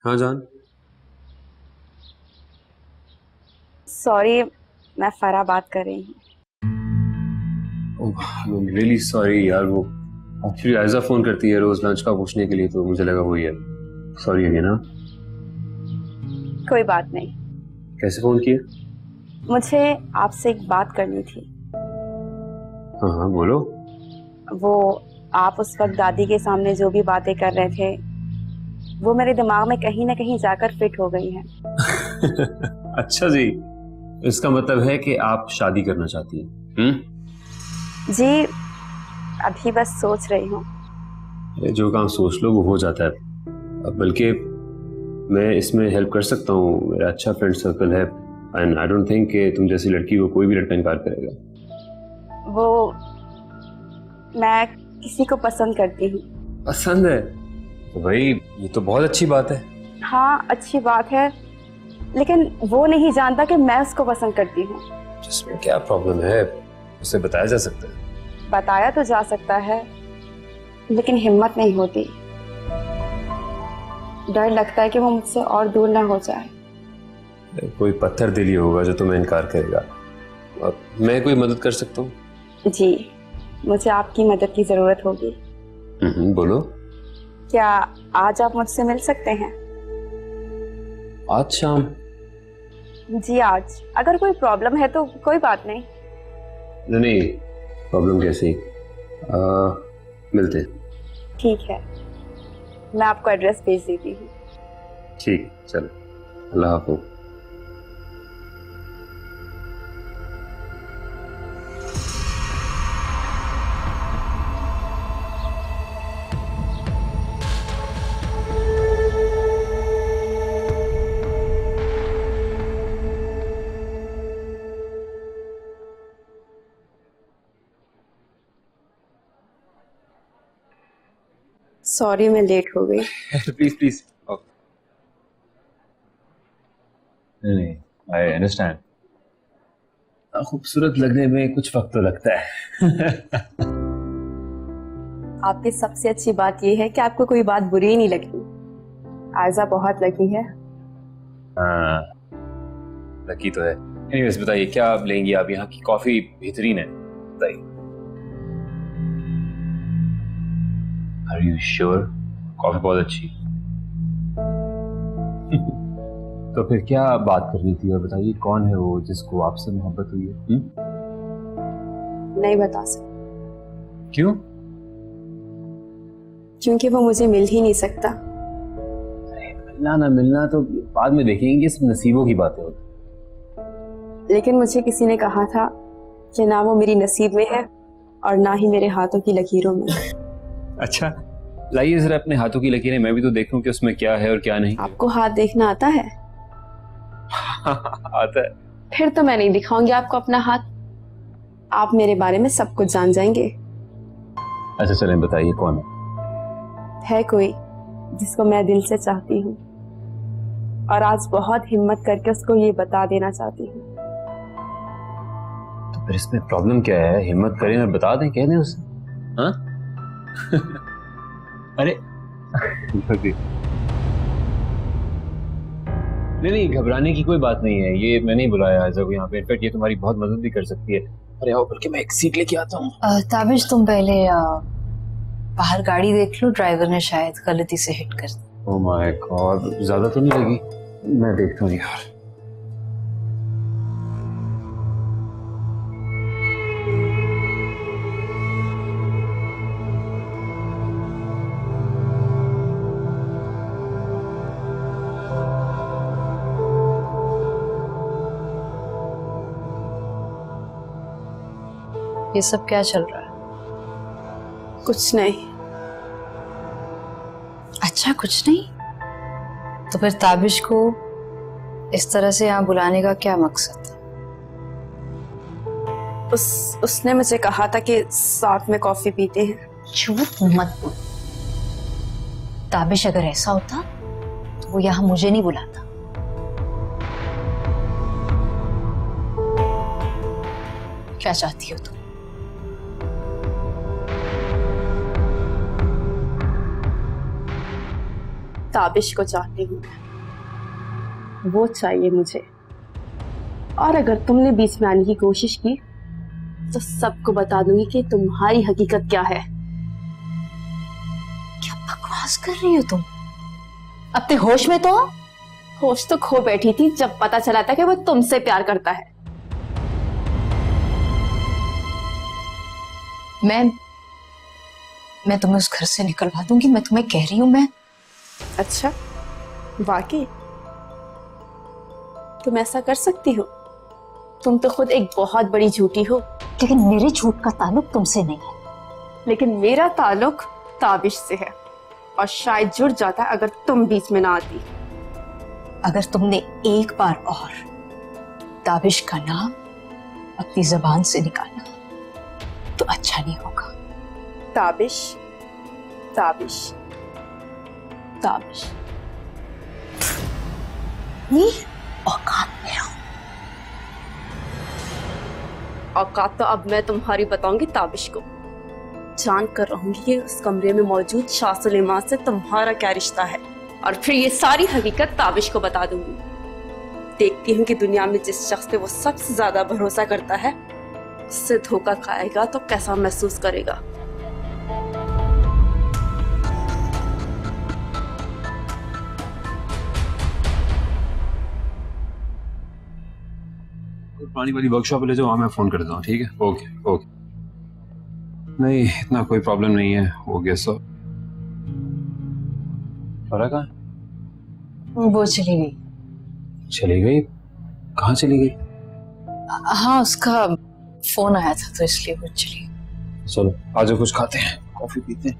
हाँ जान। सॉरी, मैं फरा बात कर रही हूँ। रियली सॉरी यार, वो एक्चुअली आयजा फोन करती है रोज लंच का पूछने के लिए, तो मुझे लगा वही है। Sorry again. ना कोई बात नहीं। कैसे फोन किया? मुझे आपसे एक बात करनी थी। हाँ हाँ बोलो। वो आप उस वक्त दादी के सामने जो भी बातें कर रहे थे वो मेरे दिमाग में कहीं ना कहीं जाकर फिट हो गई हैं। अच्छा जी, इसका मतलब है कि आप शादी करना चाहती हैं? जी, अभी बस सोच रही हूँ। जो काम सोच लो वो हो जाता है। अब बल्कि मैं इसमें हेल्प कर सकता हूँ, मेरा अच्छा फ्रेंड सर्कल है एंड आई डोंट थिंक कि तुम जैसी लड़की को कोई भी लड़का इनकार करेगा। वो मैं किसी को पसंद करती हूँ। पसंद है? तो भाई ये तो बहुत अच्छी बात है। हाँ, अच्छी बात है, लेकिन वो नहीं जानता कि मैं उसको पसंद करती हूँ। जिसमें क्या प्रॉब्लम है, उसे बताया जा सकता है। बताया तो जा सकता है, लेकिन हिम्मत नहीं होती। डर लगता है कि वो मुझसे और दूर ना हो जाए। कोई पत्थर दिली होगा जो तुम्हें इनकार करेगा। अब मैं कोई मदद कर सकता हूँ? जी, मुझे आपकी मदद की जरूरत होगी। बोलो। क्या आज आप मुझसे मिल सकते हैं? आज शाम? जी आज। अगर कोई प्रॉब्लम है तो कोई बात नहीं। नहीं, प्रॉब्लम कैसी? मिलते हैं। ठीक है, मैं आपको एड्रेस भेज देती हूँ। ठीक, चलो, अल्लाह हाफ़िज़। सॉरी, मैं लेट हो गई। Please please. नहीं, आई अंडरस्टैंड। खूबसूरत लगने में कुछ वक्त तो लगता है। आपकी सबसे अच्छी बात यह है कि आपको कोई बात बुरी ही नहीं लगती। आयजा बहुत लकी है। हाँ, लकी तो है। एनीवेज बताइए क्या आप लेंगी? आप यहाँ की कॉफी बेहतरीन है, बताइए। Are you sure? कॉफी बहुत अच्छी। तो फिर क्या बात करनी थी, और बताइए कौन है वो जिसको आपसे मोहब्बत हुई है? नहीं बता सकती, क्यों? क्योंकि वो मुझे मिल ही नहीं सकता। मिलना ना मिलना तो बाद में देखेंगे, सब नसीबों की बातें होती। लेकिन मुझे किसी ने कहा था कि ना वो मेरी नसीब में है और ना ही मेरे हाथों की लकीरों में। अच्छा, लाइए जरा अपने हाथों की लकीरें मैं भी तो देखूं कि उसमें क्या है और क्या नहीं। आपको हाथ देखना आता है? आता है। फिर तो मैं नहीं दिखाऊंगी आपको अपना हाथ। आप मेरे बारे में सब कुछ जान जाएंगे। अच्छा चलें, बताइए कौन है कोई जिसको मैं दिल से चाहती हूँ और आज बहुत हिम्मत करके उसको ये बता देना चाहती हूँ। तो फिर इसमें प्रॉब्लम क्या है? हिम्मत करें और बता दें, कह दें उसे। हाँ? अरे नहीं नहीं, घबराने की कोई बात नहीं है। ये मैंने ही बुलाया है जब यहाँ पे। इनफैक्ट ये तुम्हारी बहुत मदद भी कर सकती है। अरे आओ, बल्कि मैं एक सीट लेके आता हूँ। ताबिश तुम पहले बाहर गाड़ी देख लो, ड्राइवर ने शायद गलती से हिट कर दी। ओह माय गॉड, ज्यादा तो नहीं लगी? मैं देखता हूँ यार। ये सब क्या चल रहा है? कुछ नहीं। अच्छा कुछ नहीं? तो फिर ताबिश को इस तरह से यहाँ बुलाने का क्या मकसद था? उसने मुझे कहा था कि साथ में कॉफी पीते हैं। झूठ मत बोल। ताबिश अगर ऐसा होता तो वो यहाँ मुझे नहीं बुलाता। क्या चाहती हो तुम? ताबिश को चाहती हूँ, वो चाहिए मुझे। और अगर तुमने बीच में आने की कोशिश की तो सबको बता दूंगी कि तुम्हारी हकीकत क्या है। क्या बकवास कर रही हो तुम? अपने होश में तो? होश तो खो बैठी थी जब पता चला था कि वो तुमसे प्यार करता है। मैं तुम्हें उस घर से निकलवा दूंगी, मैं तुम्हें कह रही हूं। मैं अच्छा, वाकई तुम ऐसा कर सकती हो? तुम तो खुद एक बहुत बड़ी झूठी हो। लेकिन मेरे झूठ का ताल्लुक तुमसे नहीं है। लेकिन मेरा ताल्लुक ताबिश से है, और शायद जुड़ जाता अगर तुम बीच में ना आती। अगर तुमने एक बार और ताबिश का नाम अपनी जबान से निकाला तो अच्छा नहीं होगा। ताबिश, ताबिश, ताबिश। नहीं, औकात में हो। औकात तो अब मैं तुम्हारी बताऊंगी ताबिश को। जान कर रहूंगी कि उस कमरे में मौजूद शाह सुलेमान से तुम्हारा क्या रिश्ता है, और फिर ये सारी हकीकत ताबिश को बता दूंगी। देखती हूँ कि दुनिया में जिस शख्स पे वो सबसे ज्यादा भरोसा करता है उससे धोखा खाएगा तो कैसा महसूस करेगा। पुरानी वाली वर्कशॉप ले जाओ, वहां मैं फोन कर देता हूँ। ठीक है, ओके ओके। नहीं, इतना कोई प्रॉब्लम नहीं है, हो गया सब। फरा कहाँ? वो चली गई। चली गई? कहाँ चली गई? हाँ, उसका फोन आया था तो इसलिए वो चली गई। चलो आज कुछ खाते हैं, कॉफी पीते हैं।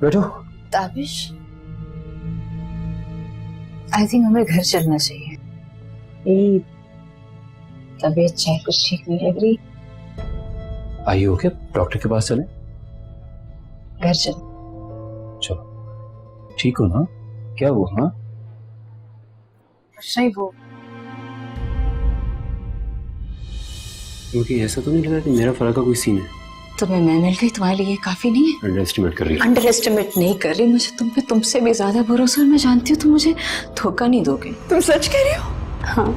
बैठो। ताबिश, आई थिंक हमें घर चलना चाहिए। तबीयत चाहे कुछ ठीक नहीं लग रही। आइए ओके, डॉक्टर के पास चले। घर चल। चलो, ठीक हो ना? क्या हुआ? हाँ, नहीं वो क्योंकि ऐसा तो नहीं लगा कि मेरा फरा का कोई सीन है। तुम्हें मैं मिल गई, तुम्हारे लिए काफी नहीं है? अंडर एस्टिमेट कर रही है। अंडर एस्टिमेट नहीं कर रही, मुझे तुम पे तुमसे भी ज्यादा भरोसा, और मैं जानती हूँ तुम मुझे धोखा नहीं दोगे। तुम सच कह रही हो? हाँ।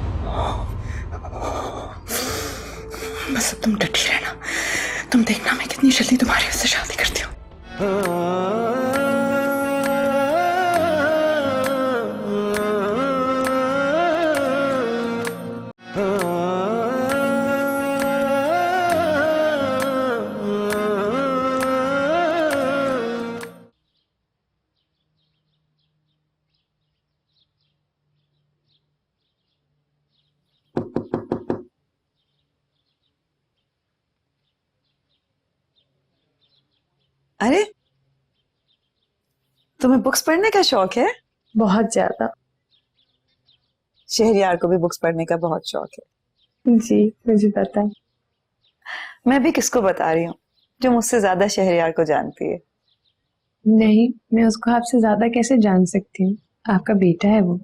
बस अब तुम डटी रहना, तुम देखना मैं कितनी जल्दी तुम्हारी उससे शादी करती हूँ। अरे, तुम्हें बुक्स पढ़ने का शौक है? बहुत ज्यादा। शहरयार को भी बुक्स पढ़ने का बहुत शौक है। जी, मुझे पता है। मैं भी किसको बता रही हूँ जो मुझसे ज्यादा शहरयार को जानती है। नहीं, मैं उसको आपसे ज्यादा कैसे जान सकती हूँ? आपका बेटा है वो।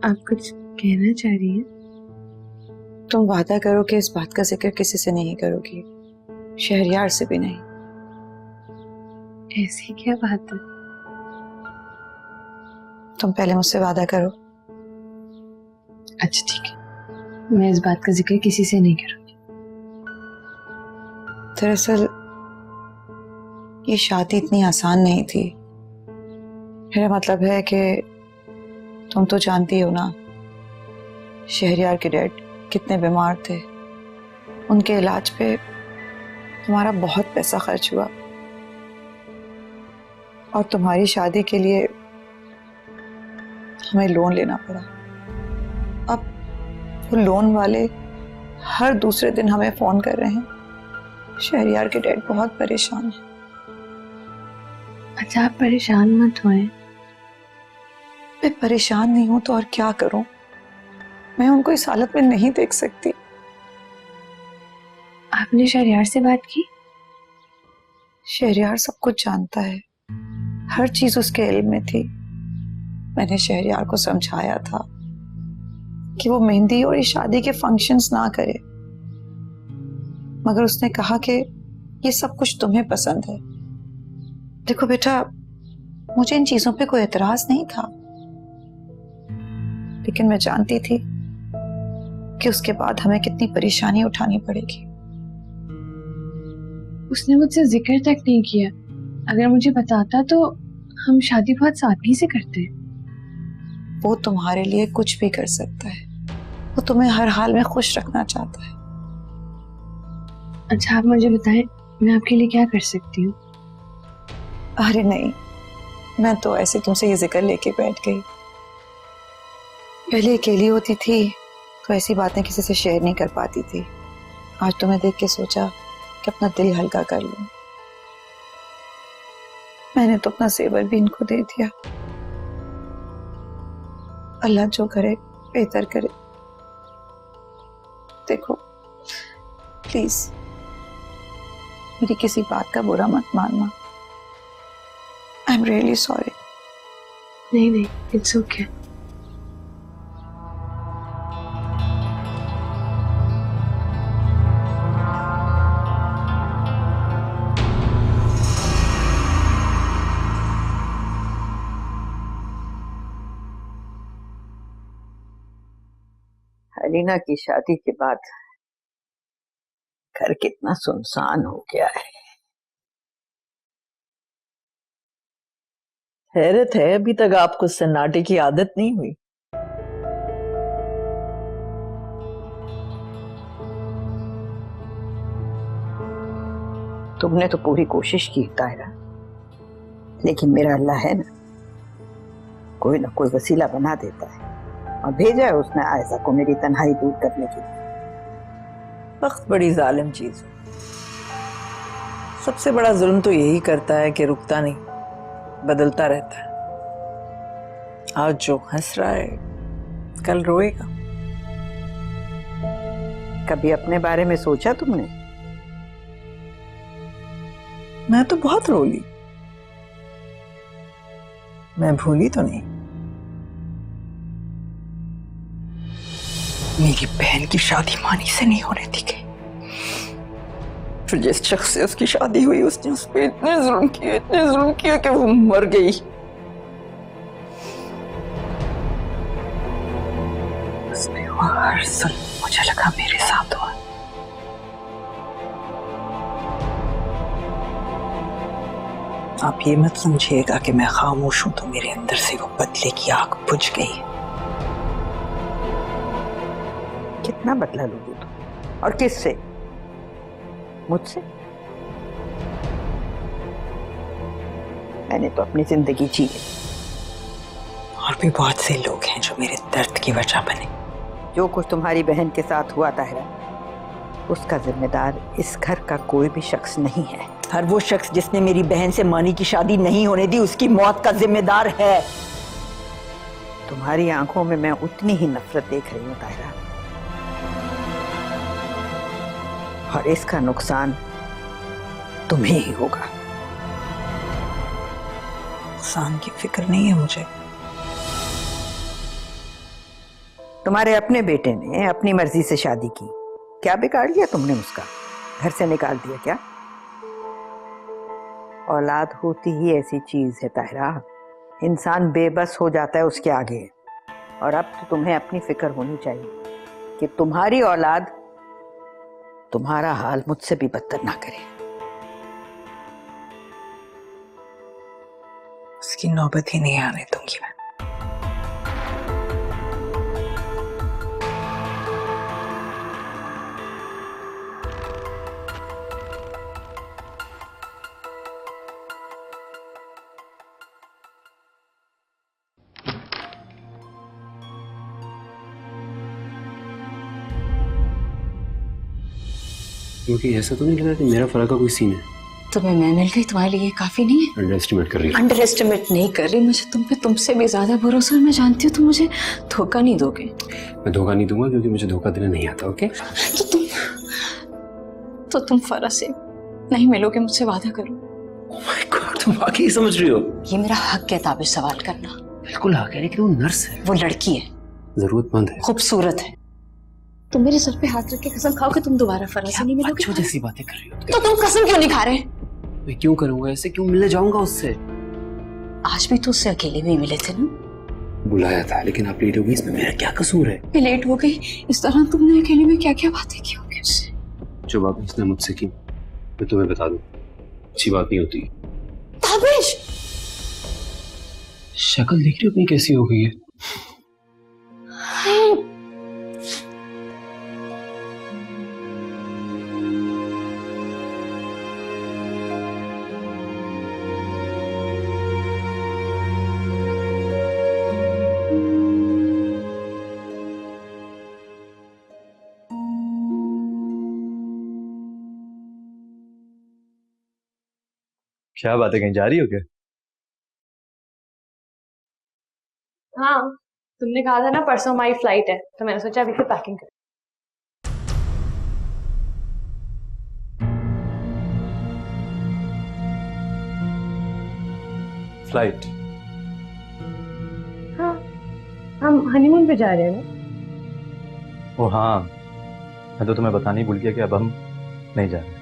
आप कुछ कहना चाह रही हैं? तुम वादा करो कि इस बात का जिक्र किसी से नहीं करोगी, शहरयार से भी नहीं। ऐसी क्या बात है? तुम पहले मुझसे वादा करो। अच्छा ठीक है, मैं इस बात का जिक्र किसी से नहीं करूंगी। दरअसल ये शादी इतनी आसान नहीं थी। मेरा मतलब है कि तुम तो जानती हो ना, शहरयार के डैड कितने बीमार थे। उनके इलाज पे तुम्हारा बहुत पैसा खर्च हुआ, और तुम्हारी शादी के लिए हमें लोन लेना पड़ा। अब वो लोन वाले हर दूसरे दिन हमें फोन कर रहे हैं। शहरयार के डैड बहुत परेशान हैं। अच्छा, आप परेशान मत होएं। मैं परेशान नहीं हूं तो और क्या करूं? मैं उनको इस हालत में नहीं देख सकती। आपने शहरयार से बात की? शहरयार सब कुछ जानता है, हर चीज उसके इल्म में थी। मैंने शहरयार को समझाया था कि वो मेहंदी और इस शादी के फंक्शंस ना करे, मगर उसने कहा कि ये सब कुछ तुम्हें पसंद है। देखो बेटा, मुझे इन चीजों पे कोई एतराज नहीं था, लेकिन मैं जानती थी कि उसके बाद हमें कितनी परेशानी उठानी पड़ेगी। उसने मुझसे जिक्र तक नहीं किया। अगर मुझे बताता तो हम शादी बहुत सादगी से करते। वो तुम्हारे लिए कुछ भी कर सकता है, वो तुम्हें हर हाल में खुश रखना चाहता है। अच्छा, आप मुझे बताएं, मैं आपके लिए क्या कर सकती हूँ? अरे नहीं, मैं तो ऐसे तुमसे ये जिक्र लेके बैठ गई। पहले अकेली होती थी तो ऐसी बातें किसी से शेयर नहीं कर पाती थी। आज तुम्हें देख के सोचा कि अपना दिल हल्का कर लूं। मैंने तो अपना जेवर भी इनको दे दिया। अल्लाह जो करे बेहतर करे। देखो प्लीज मेरी किसी बात का बुरा मत मानना। I am really sorry. नहीं नहीं, इट्स ओके। अलीना की शादी के बाद घर कितना सुनसान हो गया है। हैरत है, अभी तक आपको सन्नाटे की आदत नहीं हुई। तुमने तो पूरी कोशिश की तायरा, लेकिन मेरा अल्लाह है ना, कोई ना कोई वसीला बना देता है, और भेजा है उसने आयशा को मेरी तन्हाई दूर करने के लिए। वक्त बड़ी जालिम चीज है। सबसे बड़ा जुल्म तो यही करता है कि रुकता नहीं, बदलता रहता है। आज जो हंस रहा है कल रोएगा। कभी अपने बारे में सोचा तुमने? मैं तो बहुत रोली, मैं भूली तो नहीं। मेरी बहन की शादी मानी से नहीं होने दी गई। फिर जिस शख्स से उसकी शादी हुई उसने उस पर इतने जुल्म किए कि वो मर गई। उसमें हुआ हर जुल्म मुझे लगा मेरे साथ हुआ। आप ये मत समझिएगा कि मैं खामोश हूं तो मेरे अंदर से वो बदले की आग बुझ गई। कितना बदला लोगे तुम, और किससे? मुझसे? मैंने तो अपनी जिंदगी जी ली। और भी बहुत से लोग हैं जो मेरे दर्द की वजह बने। जो कुछ तुम्हारी बहन के साथ हुआ ताहिरा, उसका जिम्मेदार इस घर का कोई भी शख्स नहीं है। हर वो शख्स जिसने मेरी बहन से मानी की शादी नहीं होने दी, उसकी मौत का जिम्मेदार है। तुम्हारी आंखों में मैं उतनी ही नफरत देख रही हूँ ताहिरा, और इसका नुकसान तुम्हें ही होगा। नुकसान की फिक्र नहीं है मुझे। तुम्हारे अपने बेटे ने अपनी मर्जी से शादी की, क्या बिगाड़ लिया तुमने उसका? घर से निकाल दिया क्या? औलाद होती ही ऐसी चीज है ताहिरा, इंसान बेबस हो जाता है उसके आगे। और अब तो तुम्हें अपनी फिक्र होनी चाहिए कि तुम्हारी औलाद तुम्हारा हाल मुझसे भी बदतर ना करे। उसकी नौबत ही नहीं आने दूंगी मैं। क्योंकि ऐसा तो नहीं लगा कि मेरा फर्क का कोई सीन है। तुम्हें मैं मिल गई, तुम्हारे लिए काफी नहीं है? अंडर एस्टिमेट कर रही है। अंडर एस्टिमेट नहीं कर रही, मुझे तुम पे तुमसे भी ज्यादा भरोसा है। मैं जानती हूँ तुम मुझे धोखा नहीं दोगे। मैं धोखा नहीं दूंगा क्योंकि मुझे धोखा देना नहीं आता। ओके, तो तुम फरा से नहीं मिलोगे मुझसे, वादा करो। ओह माय गॉड, तुम वाकई समझ रही हो? ये मेरा हक है ताबिश सवाल करना। बिल्कुल हक है, लेकिन वो नर्स है, वो लड़की है, जरूरतमंद है, खूबसूरत है, तुम मेरे सर पे हाथ रख के कसम खाओ कि तुम दोबारा फराज से नहीं मिलोगे। बच्चों जैसी बातें कर रही हो तो तुम कसम क्यों नहीं खा रहे? मैं क्यों करूंगा ऐसे, क्यों मिलने जाऊंगा उससे? आज भी तो उससे अकेले में ही मिले थे ना? बुलाया था लेकिन आप लेट हो गई, इसमें मेरा क्या कसूर है? मैं लेट हो गई, इस तरह तुमने अकेले में क्या क्या बातें की होंगी उससे? जो बात उसने मुझसे की मैं तुम्हें बता दूं, अच्छी बात नहीं होती। ताबिश, शक्ल देख रही हो अपनी कैसी हो गई है? क्या बात है, कहीं जा रही हो क्या? हाँ, तुमने कहा था ना परसों हमारी फ्लाइट है, तो मैंने सोचा अभी से पैकिंग कर। फ्लाइट? हाँ, हम हनीमून पे जा रहे हैं ना। ओ हाँ, मैं तो तुम्हें बताना ही भूल गया कि अब हम नहीं जा रहे।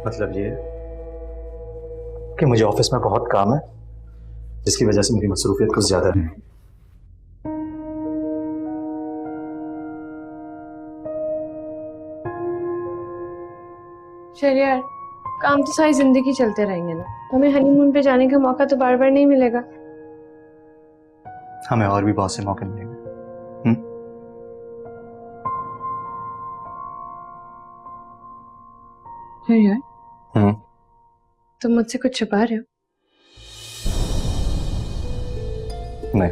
मतलब ये कि मुझे ऑफिस में बहुत काम है, जिसकी वजह से मेरी मसरूफियत कुछ ज्यादा है। चलिए यार, काम तो सारी जिंदगी चलते रहेंगे ना, हमें हनीमून पे जाने का मौका तो बार बार नहीं मिलेगा। हमें और भी बहुत से मौके मिलेंगे। यार, तुम मुझसे कुछ छुपा रहे हो? नहीं।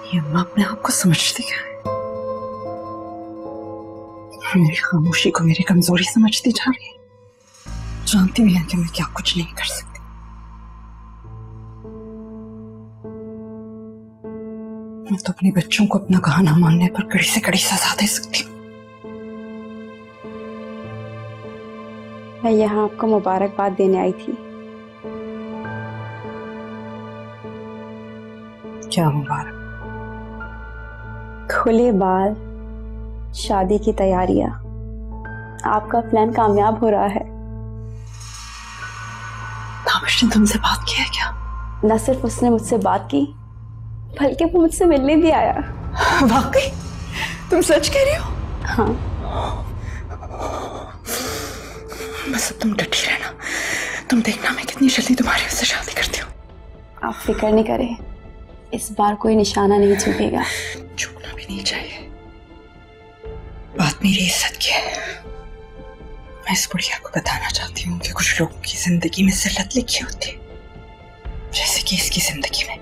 ये अम्मा अपने आप को समझती क्या है? मेरी खामोशी को मेरी कमजोरी समझती जा रही है। जानती भी है कि मैं क्या कुछ नहीं कर सकती। मैं तो अपने बच्चों को अपना कहा ना मानने पर कड़ी से कड़ी सजा दे सकती हूँ। मैं यहाँ आपको मुबारकबाद देने आई थी। क्या मुबारक? खुले बाल, शादी की तैयारियां, आपका प्लान कामयाब हो रहा है। ताबिश ने तुमसे बात की है क्या? न सिर्फ उसने मुझसे बात की, बल्कि वो मुझसे मिलने भी आया। वाकई? तुम सच कह रही हो? हाँ। बस अब तुम डटी रहना। तुम देखना मैं कितनी जल्दी तुम्हारी उससे शादी करती हूँ। आप फिक्र नहीं करें, इस बार कोई निशाना नहीं चूकेगा। चूकना भी नहीं चाहिए। बात मेरी इज्जत की है। मैं इस बुढ़िया को बताना चाहती हूँ कि कुछ लोगों की जिंदगी में जिल्लत लिखी होती है, जैसे कि इसकी जिंदगी में।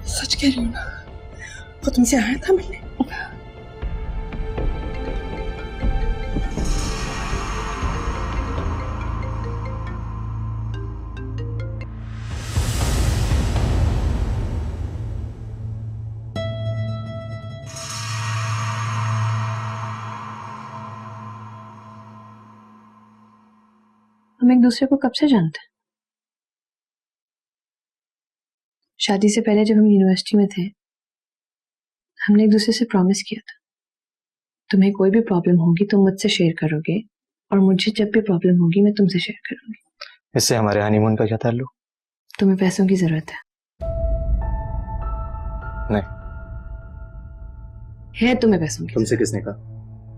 सच कह रही हूँ ना? वो तुमसे आया था मिलने? हम एक दूसरे को कब से जानते हैं? शादी से पहले जब हम यूनिवर्सिटी में थे, हमने एक दूसरे से प्रॉमिस किया था, तुम्हें कोई भी प्रॉब्लम होगी तुम मुझसे शेयर करोगे, और मुझे जब भी प्रॉब्लम होगी मैं तुमसे शेयर करूंगी। इससे हमारे हनीमून का क्या ताल्लुक? तुम्हें पैसों की जरूरत है? नहीं। है तुम्हें पैसों की? तुमसे किसने कहा?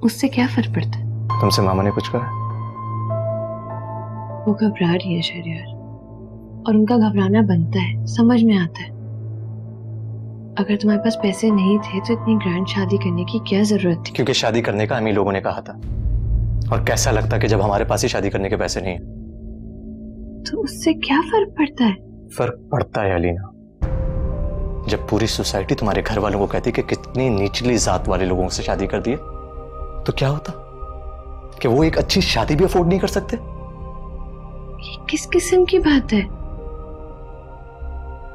उससे क्या फर्क पड़ता है? तुमसे मामा ने कुछ कहा? वो घबरा रही है शहरियार, और उनका घबराना बनता है, समझ में आता है। अगर तुम्हारे पास पैसे नहीं थे तो इतनी ग्रैंड शादी करने की क्या जरूरत थी? क्योंकि शादी करने का हम ही लोगों ने कहा था, और कैसा लगता कि जब हमारे पास ही शादी करने के पैसे नहीं है। तो उससे क्या फर्क पड़ता है? फर्क पड़ता है अलीना। जब पूरी सोसाइटी तुम्हारे घर वालों को कहती कि कितनी निचली जात वाले लोगों से शादी कर दी है, तो क्या होता कि वो एक अच्छी शादी भी अफोर्ड नहीं कर सकते? ये किस किस्म की बात है?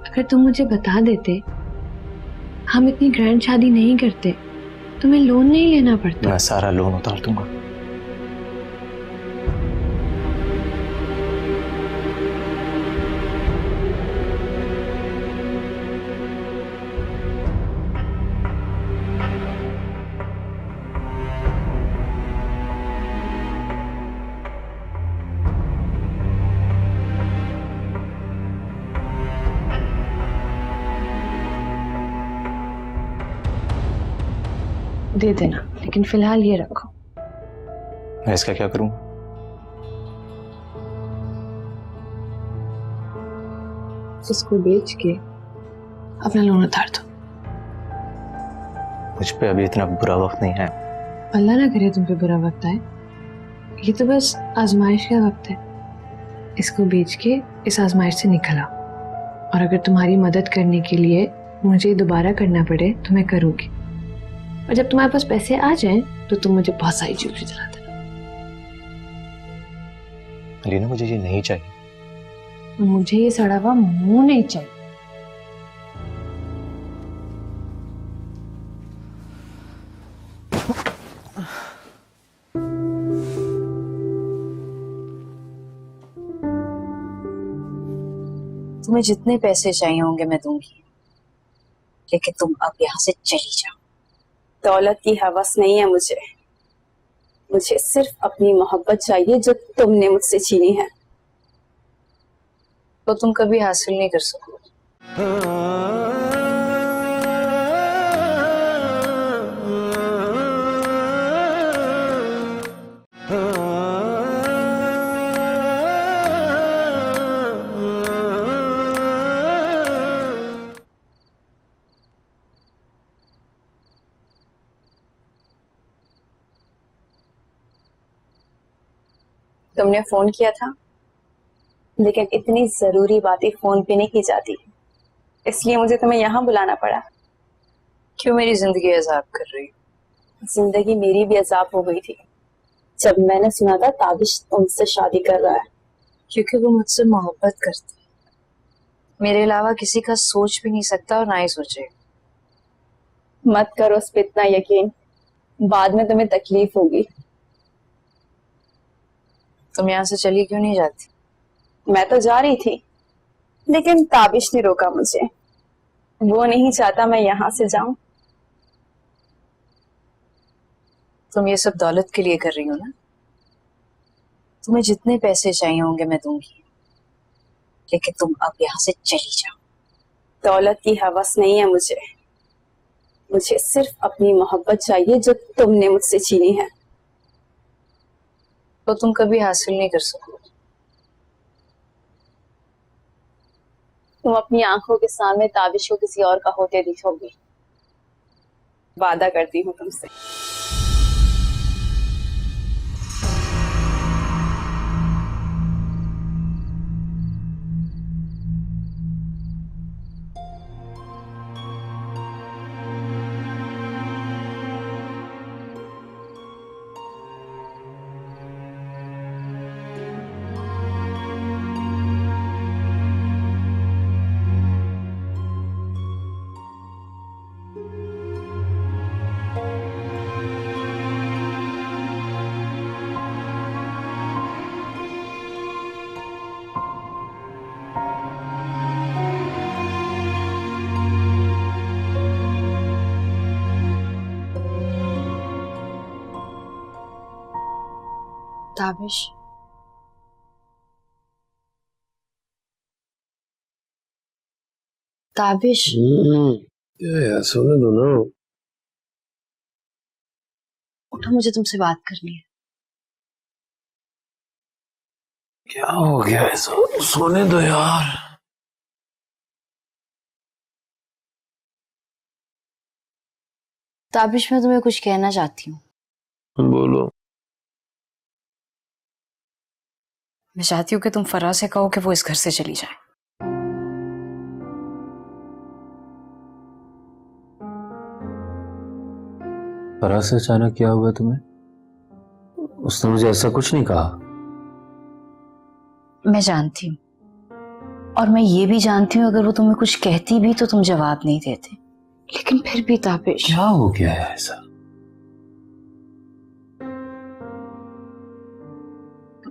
अगर तुम मुझे बता देते हम इतनी ग्रैंड शादी नहीं करते, तुम्हें लोन नहीं लेना पड़ता। मैं सारा लोन उतार दूंगा। दे देना, लेकिन फिलहाल ये रखो। मैं इसका क्या करूं? इसको बेच के अपना लोन उतार दो। मुझ पे अभी इतना बुरा वक्त नहीं है। अल्लाह ना करे तुम पे बुरा वक्त आए। ये तो बस आजमाइश का वक्त है। इसको बेच के इस आजमाइश से निकल आओ, और अगर तुम्हारी मदद करने के लिए मुझे दोबारा करना पड़े तो मैं करूंगी। और जब तुम्हारे पास पैसे आ जाएं तो तुम मुझे बहुत सारी ज्वेलरी दिला देना। अलीना, मुझे ये नहीं चाहिए। मुझे ये सड़ा हुआ मुंह नहीं चाहिए। तुम्हें जितने पैसे चाहिए होंगे मैं दूंगी, लेकिन तुम अब यहाँ से चली जाओ। दौलत की हवस नहीं है मुझे। मुझे सिर्फ अपनी मोहब्बत चाहिए जो तुमने मुझसे छीनी है। तो तुम कभी हासिल नहीं कर सकोगे। तुमने फोन किया था, लेकिन इतनी जरूरी बातें फोन पे नहीं की जाती, इसलिए मुझे तुम्हें यहाँ बुलाना पड़ा। क्यों मेरी जिंदगी अजाब कर रही हो? जिंदगी मेरी भी अजाब हो गई थी जब मैंने सुना था ताबिश तुमसे शादी कर रहा है। क्योंकि वो मुझसे मोहब्बत करती है। मेरे अलावा किसी का सोच भी नहीं सकता और ना ही सोचे। मत करो उस पे इतना यकीन, बाद में तुम्हें तकलीफ होगी। तुम यहाँ से चली क्यों नहीं जाती? मैं तो जा रही थी, लेकिन ताबिश ने रोका मुझे। वो नहीं चाहता मैं यहाँ से जाऊं। तुम ये सब दौलत के लिए कर रही हो ना? तुम्हें जितने पैसे चाहिए होंगे मैं दूंगी, लेकिन तुम अब यहाँ से चली जाओ। दौलत की हवस नहीं है मुझे। मुझे सिर्फ अपनी मोहब्बत चाहिए जो तुमने मुझसे छीनी है। तो तुम कभी हासिल नहीं कर सकोगे। तुम अपनी आंखों के सामने ताबिश को किसी और का होते दिखोगी। वादा करती हूँ तुमसे। ताबिश, ताबिश, यार सोने दो ना। उठो, मुझे तुमसे बात करनी है। क्या हो गया है? सोने दो यार। ताबिश, मैं तुम्हें कुछ कहना चाहती हूँ। बोलो। मैं चाहती हूँ कि तुम फराज से कहो कि वो इस घर से चली जाए। फराज से अचानक क्या हुआ तुम्हें? उसने मुझे ऐसा कुछ नहीं कहा। मैं जानती हूँ, और मैं ये भी जानती हूँ अगर वो तुम्हें कुछ कहती भी तो तुम जवाब नहीं देते, लेकिन फिर भी ताबिश। क्या हो गया है ऐसा?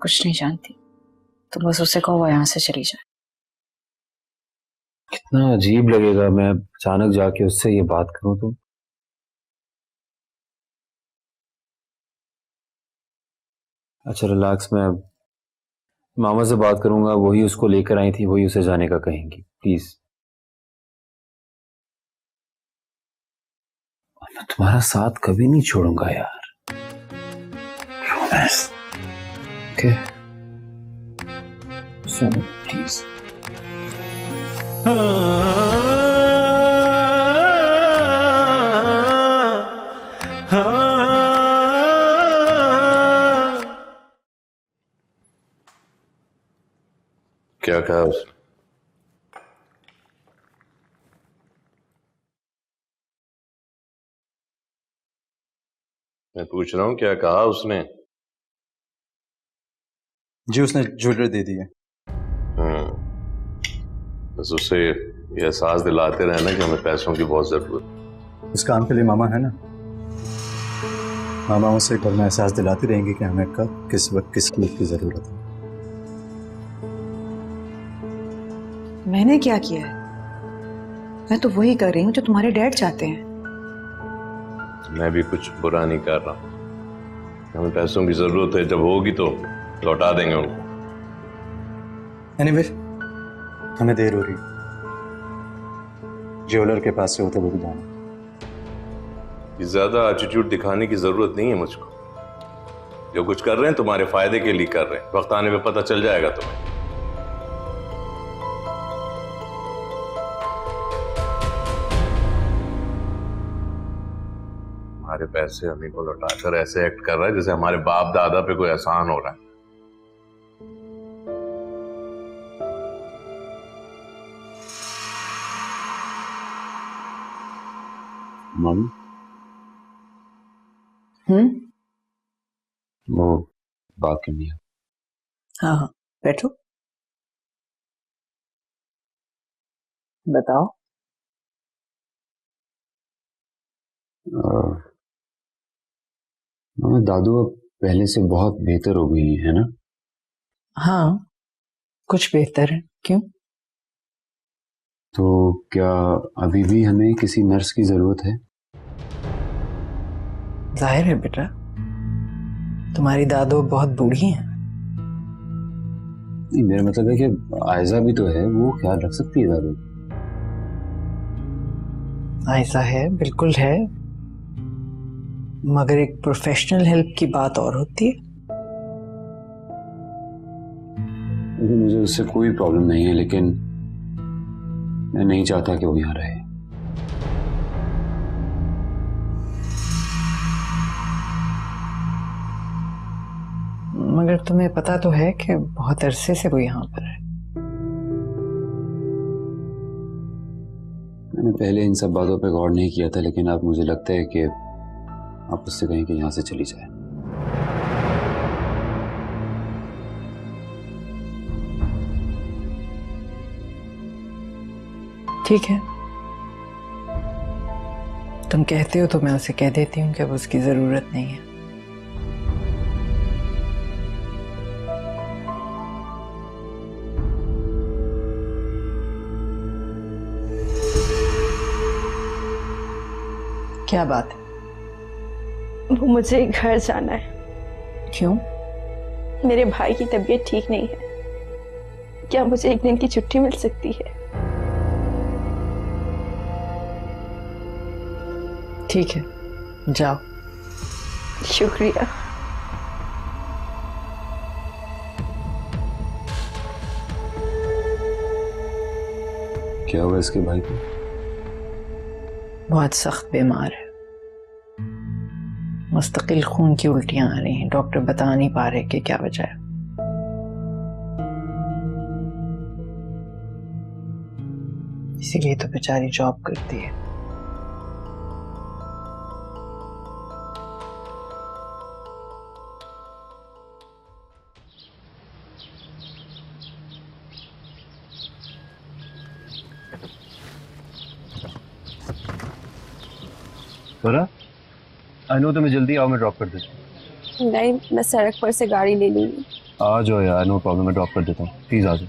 कुछ नहीं जानती, तुम बस उसे कहो वो यहाँ से चली जाए। कितना अजीब लगेगा मैं अचानक जाके उससे ये बात करूं तो। अच्छा रिलैक्स, मैं मामा से बात करूंगा, वही उसको लेकर आई थी, वही उसे जाने का कहेंगी, प्लीज। मैं तुम्हारा साथ कभी नहीं छोड़ूंगा यार। Okay please. क्या कहा उसने? मैं पूछ रहा हूँ क्या कहा उसने? जी उसने ज्वेलरी दे दी है। बस उसे ये एहसास दिलाते रहना कि हमें पैसों की बहुत जरूरत है। इस काम के लिए मामा है ना, मामा उसे कल में एहसास दिलाती रहेंगे कि हमें कब किस वक्त किस चीज की जरूरत है। मैंने क्या किया है? मैं तो वही कर रही हूँ जो तुम्हारे डैड चाहते हैं। मैं भी कुछ बुरा नहीं कर रहा, हमें पैसों की जरूरत है, जब होगी तो लौटा देंगे उनको। एनीवे, हमें देर हो रही है, ज्वेलर के पास से होते हुए भी जाना। ज्यादा एटीट्यूड दिखाने की जरूरत नहीं है मुझको। जो कुछ कर रहे हैं तुम्हारे फायदे के लिए कर रहे हैं, वक्त आने पे पता चल जाएगा तुम्हें। हमारे पैसे हमें को लौटाकर ऐसे एक्ट कर रहा है जैसे हमारे बाप दादा पे कोई एहसान हो रहा है। मम्मी वो बात करनी है। हाँ हाँ बैठो, बताओ। मम्मी दादू अब पहले से बहुत बेहतर हो गई है ना? हाँ कुछ बेहतर है। क्यों? तो क्या अभी भी हमें किसी नर्स की जरूरत है? जाहिर है बेटा, तुम्हारी दादू बहुत बूढ़ी हैं। नहीं, मेरा मतलब है कि आयजा भी तो है, वो ख्याल रख सकती है दादू। ऐसा है, बिल्कुल है, मगर एक प्रोफेशनल हेल्प की बात और होती है। मुझे उससे कोई प्रॉब्लम नहीं है, लेकिन मैं नहीं चाहता कि वो यहाँ रहे। मगर तुम्हें पता तो है कि बहुत अरसे से वो यहाँ पर है। मैंने पहले इन सब बातों पे गौर नहीं किया था, लेकिन अब मुझे लगता है कि आप उससे कहें कि यहाँ से चली जाए। ठीक है, तुम कहते हो तो मैं उसे कह देती हूँ कि अब उसकी जरूरत नहीं है। क्या बात है? वो मुझे घर जाना है। क्यों? मेरे भाई की तबीयत ठीक नहीं है, क्या मुझे एक दिन की छुट्टी मिल सकती है? ठीक है, जाओ। शुक्रिया। क्या हुआ इसके भाई को? बहुत सख्त बीमार है, मुस्तकिल खून की उल्टियां आ रही हैं। डॉक्टर बता नहीं पा रहे कि क्या वजह है। इसीलिए तो बेचारी जॉब करती है। बोला आई नो, तुम्हें जल्दी आओ, मैं ड्रॉप कर देता हूँ। नहीं, मैं सड़क पर से गाड़ी ले लूंगी। आ जाओ यार, नो प्रॉब्लम, मैं ड्रॉप कर देता हूँ, प्लीज आ जाओ।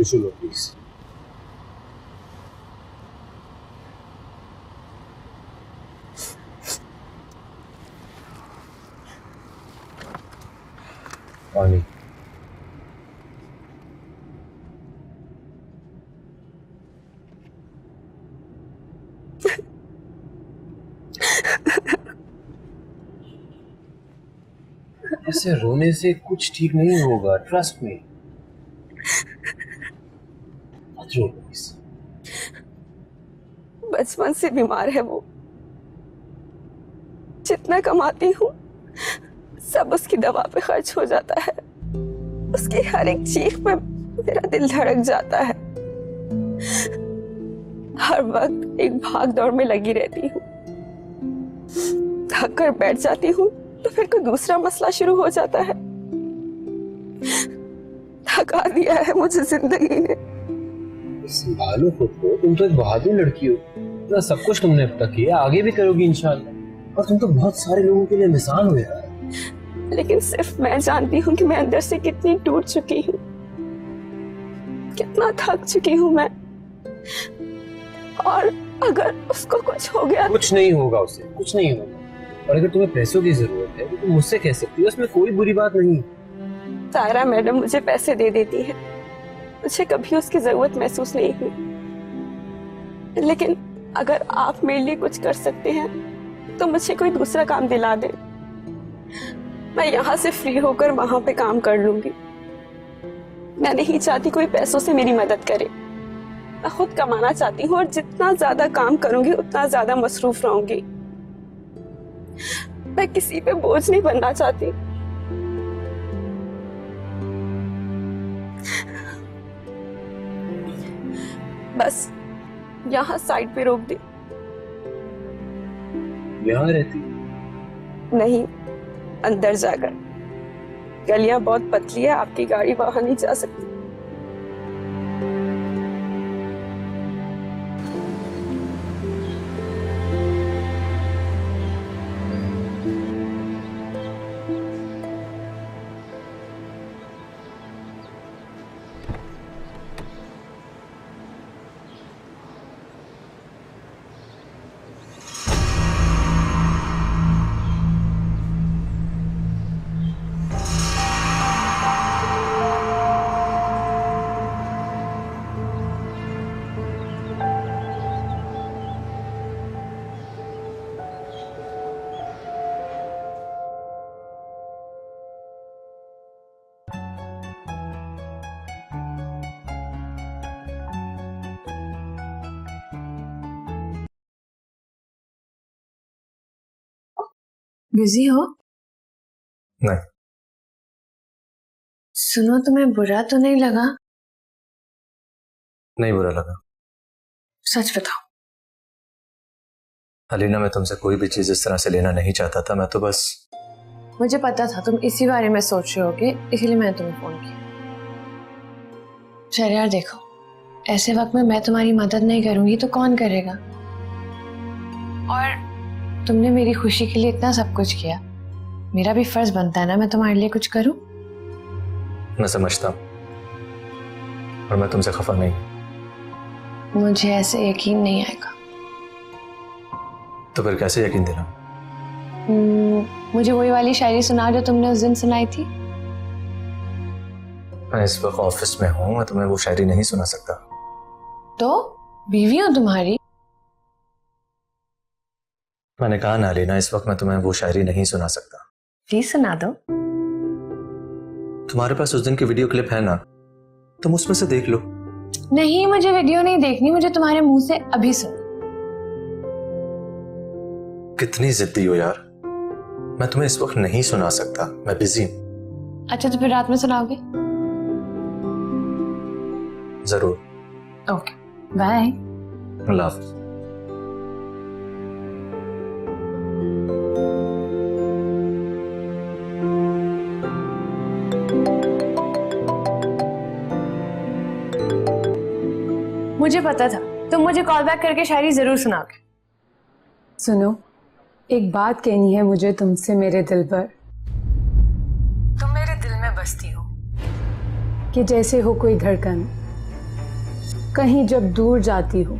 प्लीज पानी। ऐसे रोने से कुछ ठीक नहीं होगा, ट्रस्ट मी। बचपन से बीमार है वो। जितना कमाती हूँ सब उसकी दवा पे खर्च हो जाता है। उसकी हर एक चीख में मेरा दिल धड़क जाता है। हर वक्त एक भाग दौड़ में लगी रहती हूँ। थक कर बैठ जाती हूँ तो फिर कोई दूसरा मसला शुरू हो जाता है। थका दिया है मुझे जिंदगी ने। संभालो खुद को, तुम तो एक बहादुर लड़की हो। इतना सब कुछ तुमने अब तक किया, आगे भी करोगी इंशाल्लाह। और तुम तो बहुत सारे लोगों के लिए मिसाल हो यार। लेकिन सिर्फ मैं जानती हूँ कि मैं अंदर से कितनी टूट चुकी हूँ, कितना थक चुकी हूँ मैं। और अगर उसको कुछ हो गया, कुछ नहीं होगा उसे, कुछ नहीं होगा। और अगर तुम्हें पैसों की जरूरत है तो तुम मुझसे कह सकती हो, उसमें कोई बुरी बात नहीं। सायरा मैडम मुझे पैसे दे देती है, मुझे कभी उसकी जरूरत महसूस नहीं हुई। लेकिन अगर आप मेरे लिए कुछ कर सकते हैं तो मुझे कोई दूसरा काम दिला दे। मैं यहाँ से फ्री होकर वहां पे काम कर लूंगी। मैं नहीं चाहती कोई पैसों से मेरी मदद करे। मैं खुद कमाना चाहती हूँ और जितना ज्यादा काम करूंगी उतना ज्यादा मसरूफ रहूंगी। मैं किसी पे बोझ नहीं बनना चाहती। बस यहाँ साइड पे रोक दे। यहाँ रहती? नहीं, अंदर जाकर। गलियां बहुत पतली है, आपकी गाड़ी वहां नहीं जा सकती। बिजी हो? नहीं। सुनो, तुम्हें बुरा तो नहीं लगा? नहीं बुरा लगा। सच बताओ। अलीना, मैं तुमसे कोई भी चीज इस तरह से लेना नहीं चाहता था। मैं तो बस, मुझे पता था तुम इसी बारे में सोच रहे होगे, इसलिए मैंने तुम्हें फोन किया। शहरयार देखो, ऐसे वक्त में मैं तुम्हारी मदद नहीं करूंगी तो कौन करेगा? और तुमने मेरी खुशी के लिए इतना सब कुछ किया, मेरा भी फर्ज बनता है ना मैं तुम्हारे लिए कुछ करूं। मैं समझता हूं और मैं तुमसे खफा नहीं। मुझे ऐसे यकीन नहीं आएगा। तो फिर कैसे यकीन दिलाऊं? मुझे वही वाली शायरी सुनाओ जो तुमने उस दिन सुनाई थी। मैं इस वक्त ऑफिस में हूं, मैं तुम्हें वो शायरी नहीं सुना सकता। तो बीवी हो तुम्हारी? मैंने कहा ना अलीना, इस वक्त मैं तुम्हें वो शायरी नहीं सुना सकता। प्लीज सुना दो। तुम्हारे पास उस दिन की वीडियो क्लिप है ना, तुम उसमें से देख लो। नहीं, मुझे वीडियो नहीं देखनी, मुझे तुम्हारे मुंह से अभी सुन। कितनी जिद्दी हो यार। मैं तुम्हें इस वक्त नहीं सुना सकता, मैं बिजी हूं। अच्छा तो फिर रात में सुनाओगे? जरूर। Okay bye. अल्लाह हाफ़िज़। मुझे पता था तुम मुझे कॉल बैक करके शायरी जरूर सुनाओगे। सुनो, एक बात कहनी है मुझे तुमसे मेरे दिल पर। तुम मेरे दिल में बसती हो कि जैसे हो कोई धड़कन, कहीं जब दूर जाती हो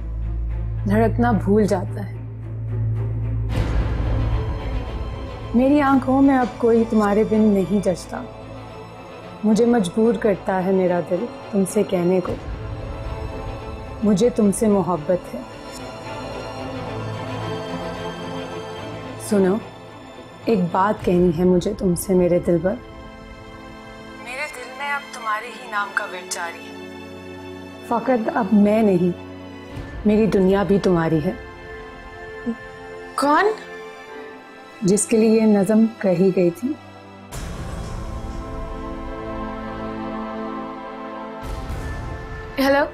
धड़कना भूल जाता है। मेरी आंखों में अब कोई तुम्हारे बिन नहीं जचता, मुझे मजबूर करता है मेरा दिल तुमसे कहने को, मुझे तुमसे मोहब्बत है। सुनो, एक बात कहनी है मुझे तुमसे मेरे दिल पर। मेरे दिल में अब तुम्हारे ही नाम का विर्द जारी है। फकत अब मैं नहीं, मेरी दुनिया भी तुम्हारी है। कौन? जिसके लिए ये नज़म कही गई थी। हेलो